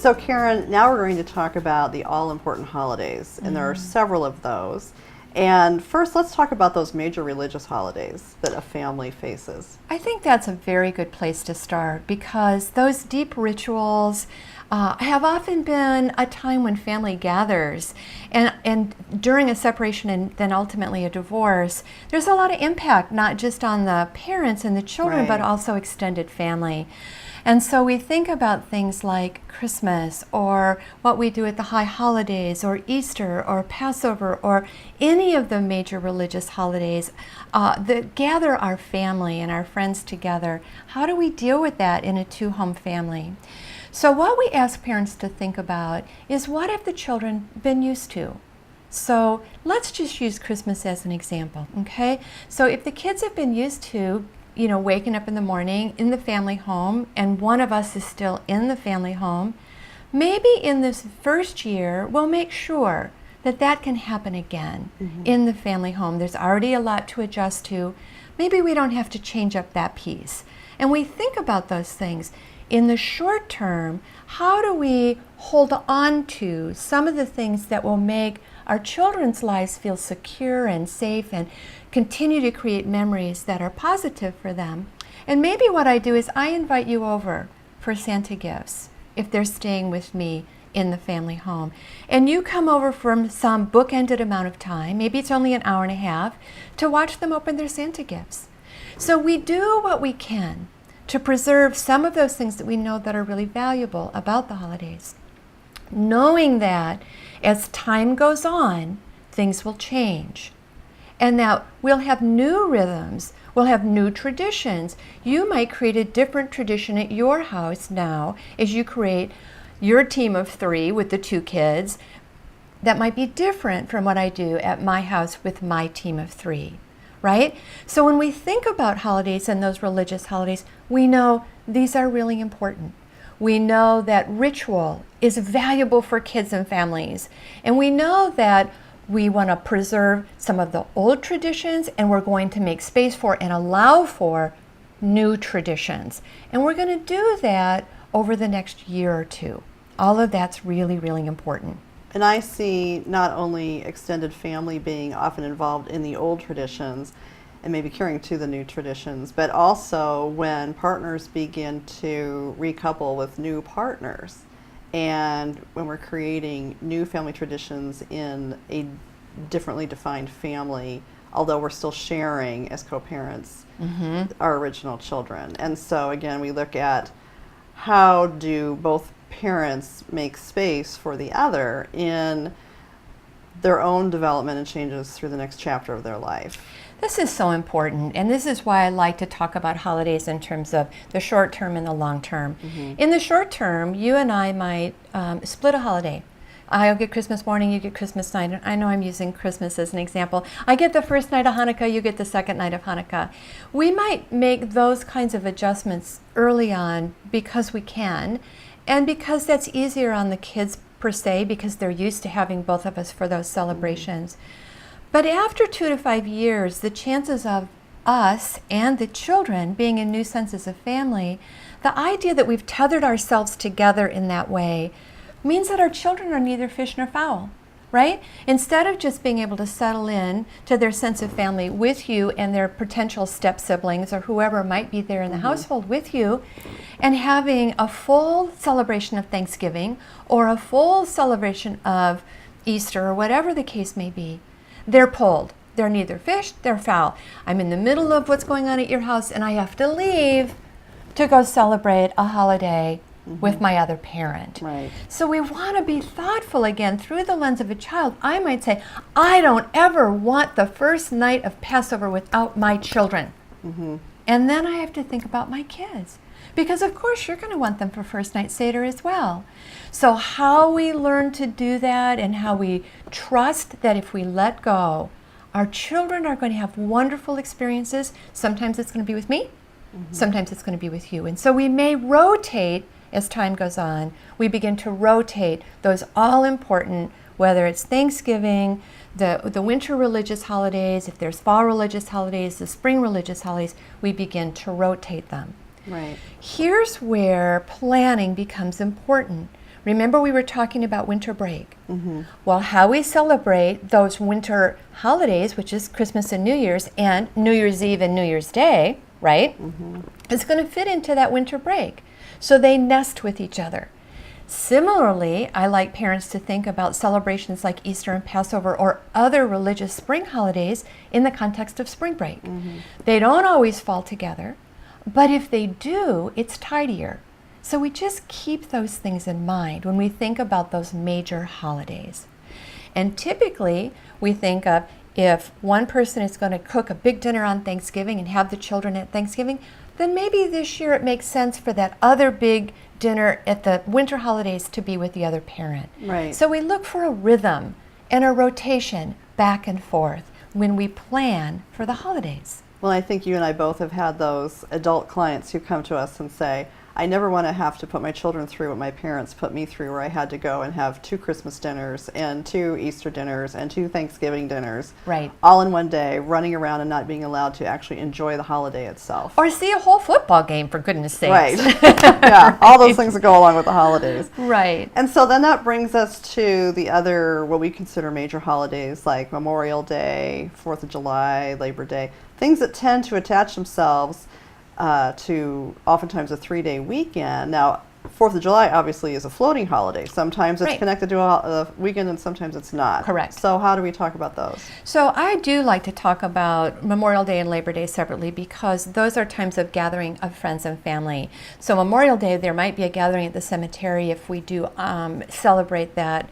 So Karen, now we're going to talk about the all-important holidays, and there are several of those. And first, let's talk about those major religious holidays that a family faces. I think that's a very good place to start because those deep rituals have often been a time when family gathers. And during a separation and then ultimately a divorce, there's a lot of impact, not just on the parents and the children, but also extended family. And so we think about things like Christmas or what we do at the high holidays or Easter or Passover or any of the major religious holidays that gather our family and our friends together. How do we deal with that in a two-home family? So what we ask parents to think about is, what have the children been used to? So let's just use Christmas as an example, okay? So if the kids have been used to waking up in the morning in the family home, and one of us is still in the family home, maybe in this first year, we'll make sure that that can happen again in the family home. There's already a lot to adjust to. Maybe we don't have to change up that piece. And we think about those things. In the short term, how do we hold on to some of the things that will make our children's lives feel secure and safe and continue to create memories that are positive for them? And maybe what I do is I invite you over for Santa gifts if they're staying with me in the family home. And you come over for some bookended amount of time, maybe it's only an hour and a half, to watch them open their Santa gifts. So we do what we can to preserve some of those things that we know that are really valuable about the holidays, knowing that as time goes on, things will change. And that we'll have new rhythms, we'll have new traditions. You might create a different tradition at your house now as you create your team of 3 with the 2 kids. That might be different from what I do at my house with my team of 3, right? So when we think about holidays and those religious holidays, we know these are really important. We know that ritual is valuable for kids and families. And we know that we want to preserve some of the old traditions, and we're going to make space for and allow for new traditions. And we're going to do that over the next year or 2. All of that's really, really important. And I see not only extended family being often involved in the old traditions and maybe carrying to the new traditions, but also when partners begin to recouple with new partners. And when we're creating new family traditions in a differently defined family, although we're still sharing as co-parents our original children. And so again, we look at how do both parents make space for the other in their own development and changes through the next chapter of their life. This is so important, and this is why I like to talk about holidays in terms of the short term and the long term. In the short term, you and I might split a holiday. I'll get Christmas morning, you get Christmas night. I know I'm using Christmas as an example. I get the first night of Hanukkah, you get the second night of Hanukkah. We might make those kinds of adjustments early on because we can, and because that's easier on the kids per se, because they're used to having both of us for those celebrations. But after 2 to 5 years, the chances of us and the children being in new senses of family, the idea that we've tethered ourselves together in that way means that our children are neither fish nor fowl, right? Instead of just being able to settle in to their sense of family with you and their potential step siblings or whoever might be there in the household with you, and having a full celebration of Thanksgiving or a full celebration of Easter or whatever the case may be, they're pulled. They're neither fish, they're fowl. I'm in the middle of what's going on at your house and I have to leave to go celebrate a holiday with my other parent. Right. So we want to be thoughtful again through the lens of a child. I might say, I don't ever want the first night of Passover without my children. And then I have to think about my kids. Because of course you're going to want them for first night Seder as well. So how we learn to do that and how we trust that if we let go, our children are going to have wonderful experiences. Sometimes it's going to be with me. Sometimes it's going to be with you. And so we may rotate as time goes on. We begin to rotate those all important, whether it's Thanksgiving, the winter religious holidays, if there's fall religious holidays, the spring religious holidays, we begin to rotate them. Right. Here's where planning becomes important. Remember we were talking about winter break. Well, how we celebrate those winter holidays, which is Christmas and New Year's, and New Year's Eve and New Year's Day, right? It's going to fit into that winter break. So they nest with each other. Similarly, I like parents to think about celebrations like Easter and Passover or other religious spring holidays in the context of spring break. They don't always fall together, but if they do, it's tidier. So we just keep those things in mind when we think about those major holidays. And typically, we think of if one person is going to cook a big dinner on Thanksgiving and have the children at Thanksgiving, then maybe this year it makes sense for that other big dinner at the winter holidays to be with the other parent. Right. So we look for a rhythm and a rotation back and forth when we plan for the holidays. Well, I think you and I both have had those adult clients who come to us and say, I never want to have to put my children through what my parents put me through, where I had to go and have 2 Christmas dinners and 2 Easter dinners and 2 Thanksgiving dinners. Right. All in one day, running around and not being allowed to actually enjoy the holiday itself. Or see a whole football game, for goodness sakes. Right. Yeah, all those things that go along with the holidays. Right. And so then that brings us to the other, what we consider major holidays, like Memorial Day, 4th of July, Labor Day, things that tend to attach themselves to oftentimes a 3-day weekend. Now, 4th of July obviously is a floating holiday. Sometimes it's Right. connected to a weekend and sometimes it's not. Correct. So how do we talk about those? So I do like to talk about Memorial Day and Labor Day separately because those are times of gathering of friends and family. So Memorial Day, there might be a gathering at the cemetery if we do celebrate that,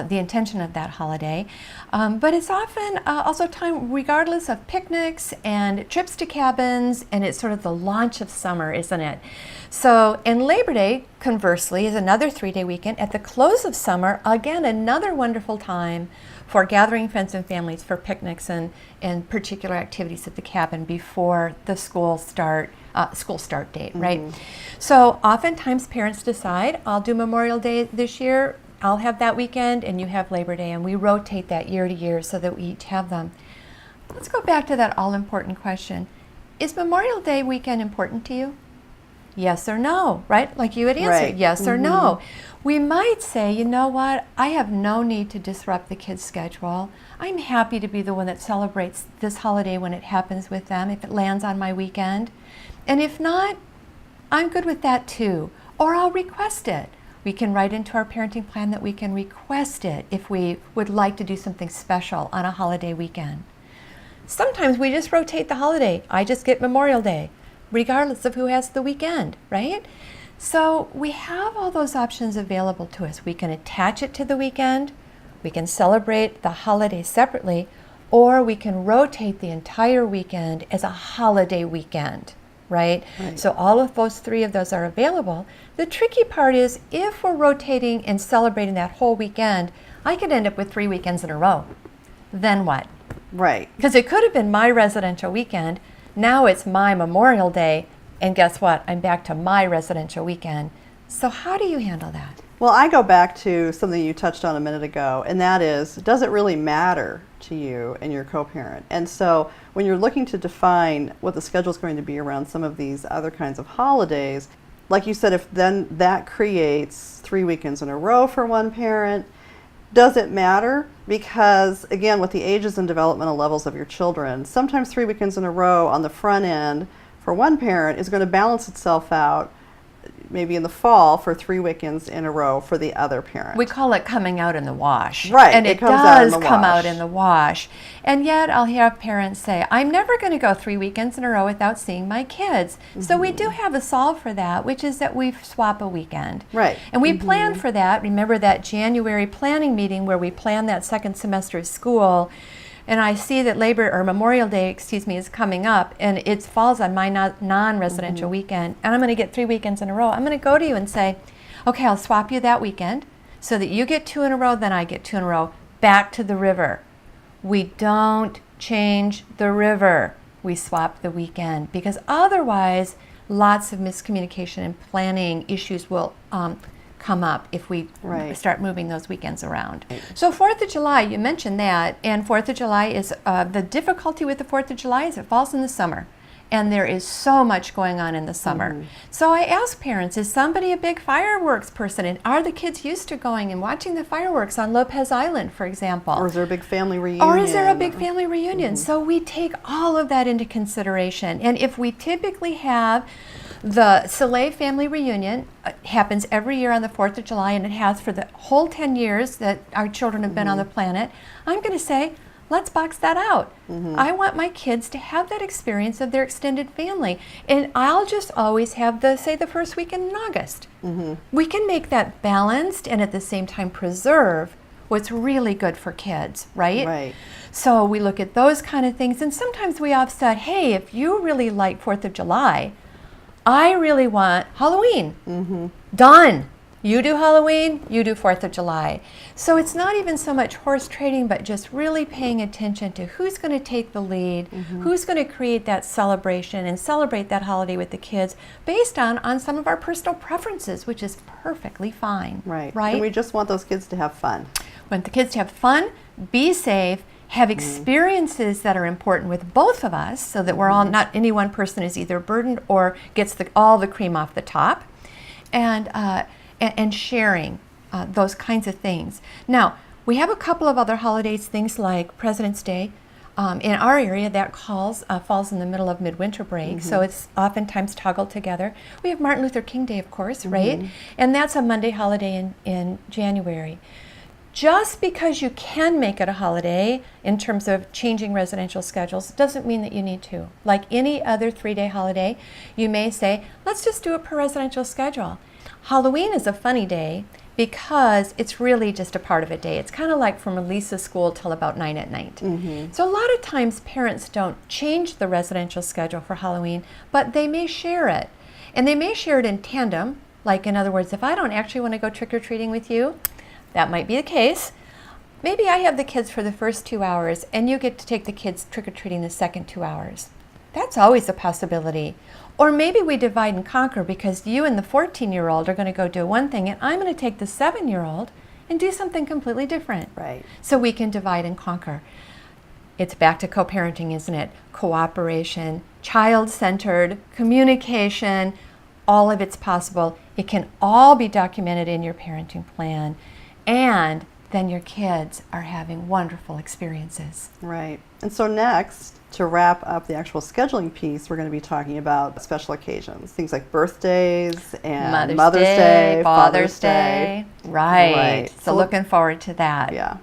the intention of that holiday. But it's often also time, regardless of picnics and trips to cabins, and it's sort of the launch of summer, isn't it? So, and Labor Day, conversely, is another 3-day weekend at the close of summer. Again, another wonderful time for gathering friends and families for picnics and particular activities at the cabin before the school start date, right? So oftentimes parents decide, I'll do Memorial Day this year, I'll have that weekend, and you have Labor Day, and we rotate that year to year so that we each have them. Let's go back to that all-important question. Is Memorial Day weekend important to you? Yes or no, right? Like you had answered, Right. yes or no. We might say, you know what, I have no need to disrupt the kids' schedule. I'm happy to be the one that celebrates this holiday when it happens with them, if it lands on my weekend. And if not, I'm good with that too. Or I'll request it. We can write into our parenting plan that we can request it if we would like to do something special on a holiday weekend. Sometimes we just rotate the holiday. I just get Memorial Day, regardless of who has the weekend, right? So we have all those options available to us. We can attach it to the weekend, we can celebrate the holiday separately, or we can rotate the entire weekend as a holiday weekend, right? So all of those 3 of those are available. The tricky part is if we're rotating and celebrating that whole weekend, I could end up with 3 weekends in a row. Then what? Right. Because it could have been my residential weekend. Now it's my Memorial Day, and guess what? I'm back to my residential weekend. So how do you handle that? Well, I go back to something you touched on a minute ago, and that is, does it really matter to you and your co-parent? And so when you're looking to define what the schedule is going to be around some of these other kinds of holidays, like you said, if then that creates 3 weekends in a row for one parent, does it matter? Because again, with the ages and developmental levels of your children, sometimes 3 weekends in a row on the front end for one parent is going to balance itself out maybe in the fall for 3 weekends in a row for the other parent. We call it coming out in the wash. Right, And it it comes out in does the come wash. out in the wash. And yet I'll have parents say, I'm never going to go 3 weekends in a row without seeing my kids. So we do have a solve for that, which is that we swap a weekend. Right. And we plan for that. Remember that January planning meeting where we plan that second semester of school, and I see that Memorial Day, is coming up, and it falls on my non-residential weekend, and I'm going to get 3 weekends in a row. I'm going to go to you and say, okay, I'll swap you that weekend so that you get 2 in a row, then I get 2 in a row. Back to the river. We don't change the river. We swap the weekend, because otherwise lots of miscommunication and planning issues will come up if we start moving those weekends around. So 4th of July, you mentioned that, and 4th of July is, the difficulty with the 4th of July is it falls in the summer. and there is so much going on in the summer. So I ask parents, is somebody a big fireworks person? And are the kids used to going and watching the fireworks on Lopez Island, for example? Or is there a big family reunion? Or is there a big family reunion? So we take all of that into consideration. And if we typically have the Soleil family reunion, happens every year on the 4th of July, and it has for the whole 10 years that our children have been on the planet, I'm going to say, let's box that out. I want my kids to have that experience of their extended family. And I'll just always have the first weekend in August. We can make that balanced and at the same time preserve what's really good for kids, right? Right. So we look at those kind of things, and sometimes we offset, hey, if you really like 4th of July, I really want Halloween. Done. You do Halloween, you do 4th of July. So it's not even so much horse trading, but just really paying attention to who's going to take the lead, who's going to create that celebration and celebrate that holiday with the kids based on some of our personal preferences, which is perfectly fine. Right. Right? And we just want those kids to have fun. Want the kids to have fun, be safe, have experiences that are important with both of us so that we're all, not any one person is either burdened or gets all the cream off the top, and sharing those kinds of things. Now, we have a couple of other holidays, things like President's Day. In our area, that falls in the middle of midwinter break, so it's oftentimes toggled together. We have Martin Luther King Day, of course, right? And that's a Monday holiday in January. Just because you can make it a holiday in terms of changing residential schedules doesn't mean that you need to. Like any other 3-day holiday, you may say, let's just do it per residential schedule. Halloween is a funny day because it's really just a part of a day. It's kind of like from release of school till about 9 at night. So a lot of times parents don't change the residential schedule for Halloween, but they may share it. And they may share it in tandem. Like, in other words, if I don't actually want to go trick-or-treating with you, that might be the case. Maybe I have the kids for the first 2 hours and you get to take the kids trick-or-treating the second 2 hours. That's always a possibility. Or maybe we divide and conquer because you and the 14-year-old are going to go do one thing and I'm going to take the 7-year-old and do something completely different. Right. So we can divide and conquer. It's back to co-parenting, isn't it? Cooperation, child-centered, communication, all of it's possible. It can all be documented in your parenting plan. And then your kids are having wonderful experiences. Right. And so next, to wrap up the actual scheduling piece, we're going to be talking about special occasions, things like birthdays and Mother's Day, Father's Day. Right. So looking forward to that. Yeah.